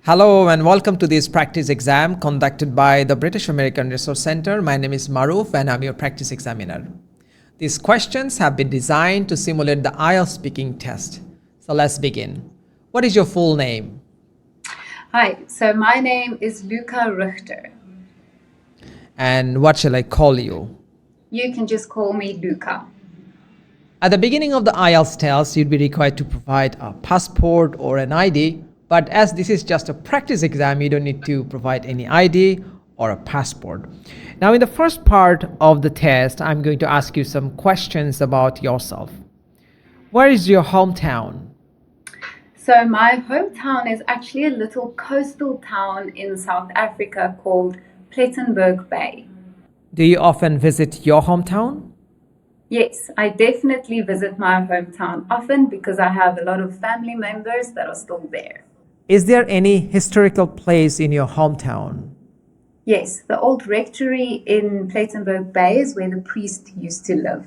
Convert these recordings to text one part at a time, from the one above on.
Hello and welcome to this practice exam conducted by the British American Resource Center. My name is Maruf and I'm your practice examiner. These questions have been designed to simulate the IELTS speaking test. So let's begin. What is your full name? Hi, so my name is Luca Richter. And what shall I call you? You can just call me Luca. At the beginning of the IELTS test, you'd be required to provide a passport or an ID. But as this is just a practice exam, you don't need to provide any ID or a passport. Now, in the first part of the test, I'm going to ask you some questions about yourself. Where is your hometown? So my hometown is actually a little coastal town in South Africa called Plettenberg Bay. Do you often visit your hometown? Yes, I definitely visit my hometown often because I have a lot of family members that are still there. Is there any historical place in your hometown? Yes, the old rectory in Plettenberg Bay is where the priest used to live.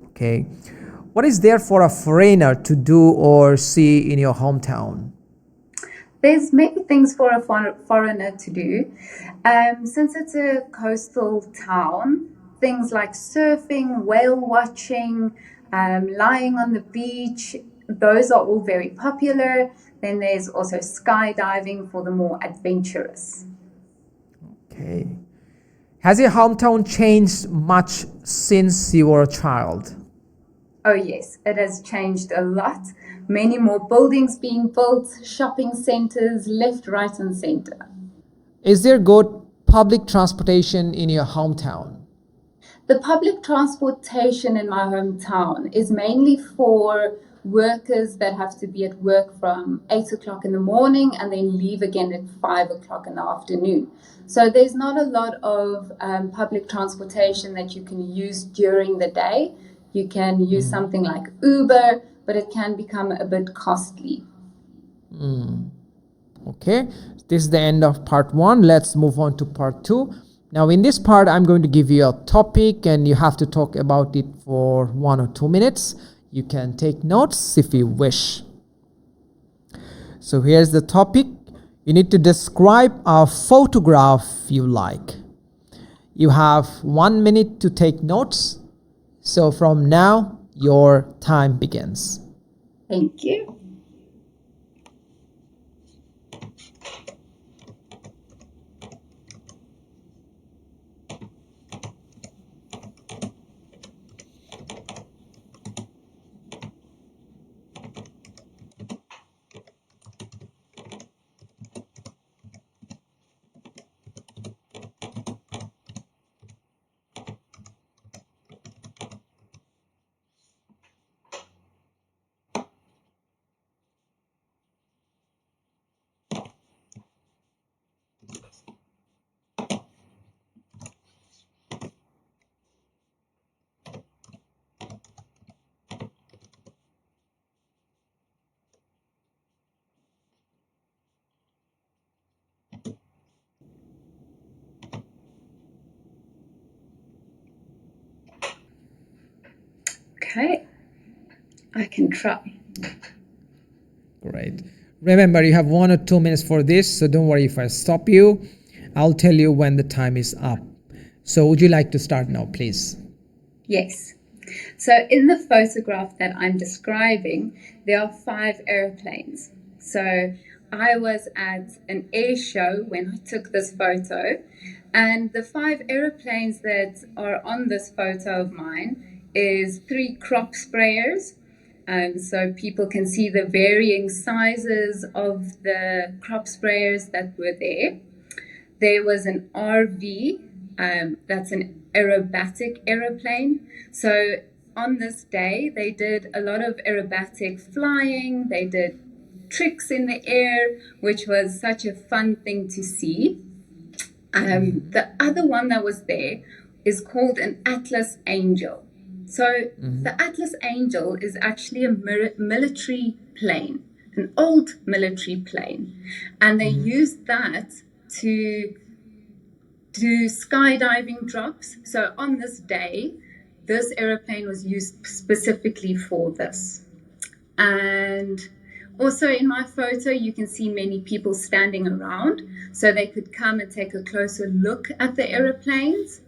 Okay. What is there for a foreigner to do or see in your hometown? There's many things for a foreigner to do. Since it's a coastal town, things like surfing, whale watching, lying on the beach, those are all very popular. Then there's also skydiving for the more adventurous. Okay. Has your hometown changed much since you were a child? Oh yes, it has changed a lot. Many more buildings being built, shopping centers, left, right, and center. Is there good public transportation in your hometown? The public transportation in my hometown is mainly for workers that have to be at work from 8 o'clock in the morning and then leave again at 5 o'clock in the afternoon. So there's not a lot of public transportation that you can use during the day. You can use something like Uber, but it can become a bit costly. Okay, this is the end of part one. Let's move on to part two. Now, in this part, I'm going to give you a topic and you have to talk about it for 1 or 2 minutes. You can take notes if you wish. So here's the topic. You need to describe a photograph you like. You have 1 minute to take notes. So from now, your time begins. Thank you. Okay, I can try. Great. Remember, you have 1 or 2 minutes for this, so don't worry if I stop you. I'll tell you when the time is up. So would you like to start now, please? Yes. So in the photograph that I'm describing, there are 5 airplanes. So I was at an air show when I took this photo, and the 5 airplanes that are on this photo of mine is 3 crop sprayers. So people can see the varying sizes of the crop sprayers that were there. There was an RV, that's an aerobatic aeroplane. So on this day, they did a lot of aerobatic flying. They did tricks in the air, which was such a fun thing to see. The other one that was there is called an Atlas Angel. So the Atlas Angel is actually a military plane, an old military plane. And they used that to do skydiving drops. So on this day, this aeroplane was used specifically for this. And Also in my photo, you can see many people standing around, so they could come and take a closer look at the aeroplanes.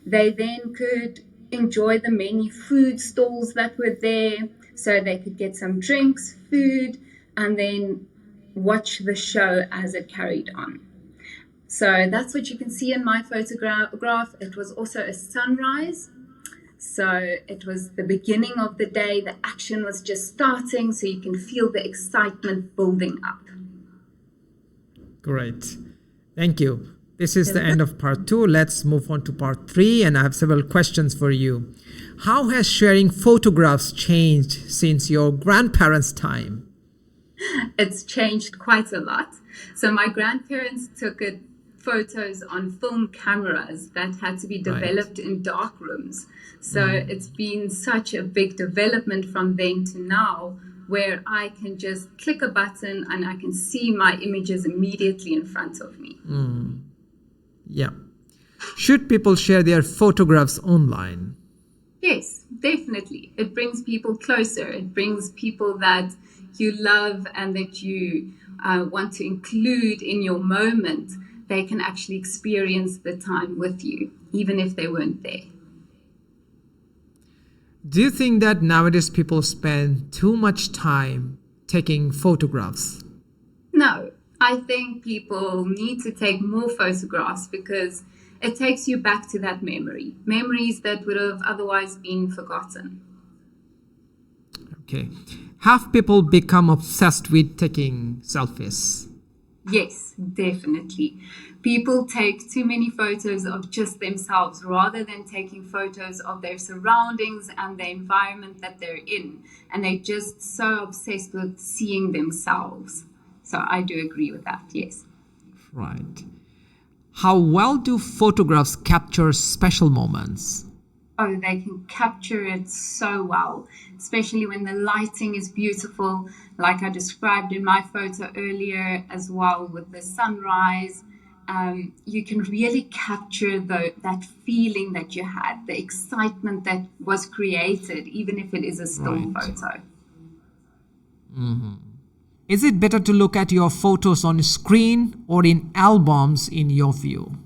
They then could enjoy the many food stalls that were there, so they could get some drinks, food, and then watch the show as it carried on. So that's what you can see in my photograph. It was also a sunrise. So it was the beginning of the day. The action was just starting, so you can feel the excitement building up. Great. Thank you. This is the end of part 2. Let's move on to part 3, and I have several questions for you. How has sharing photographs changed since your grandparents' time? It's changed quite a lot. So my grandparents took photos on film cameras that had to be developed in dark rooms. So it's been such a big development from then to now, where I can just click a button and I can see my images immediately in front of me. Yeah. Should people share their photographs online? Yes, definitely. It brings people closer. It brings people that you love and that you want to include in your moment. They can actually experience the time with you, even if they weren't there. Do you think that nowadays people spend too much time taking photographs? No, I think people need to take more photographs because it takes you back to that memories that would have otherwise been forgotten. Okay. Have people become obsessed with taking selfies? Yes, definitely. People take too many photos of just themselves rather than taking photos of their surroundings and the environment that they're in. And they're just so obsessed with seeing themselves. So I do agree with that, yes. Right. How well do photographs capture special moments? Oh, they can capture it so well, especially when the lighting is beautiful, like I described in my photo earlier as well with the sunrise. You can really capture that feeling that you had, the excitement that was created, even if it is a still photo. Is it better to look at your photos on a screen or in albums in your view?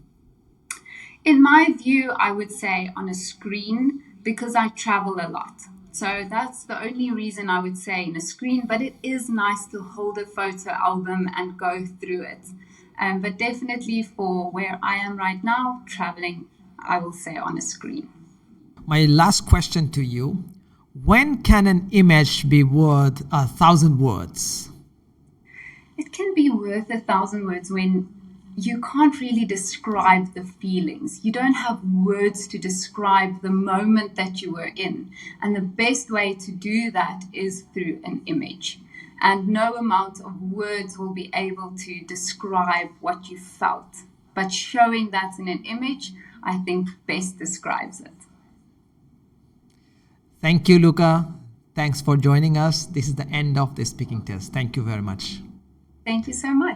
In my view, I would say on a screen because I travel a lot. So that's the only reason I would say in a screen, but it is nice to hold a photo album and go through it. But definitely for where I am right now, traveling, I will say on a screen. My last question to you. When can an image be worth 1,000 words? It can be worth 1,000 words when you can't really describe the feelings. You don't have words to describe the moment that you were in. And the best way to do that is through an image. And no amount of words will be able to describe what you felt. But showing that in an image, I think best describes it. Thank you, Luca. Thanks for joining us. This is the end of the speaking test. Thank you very much. Thank you so much.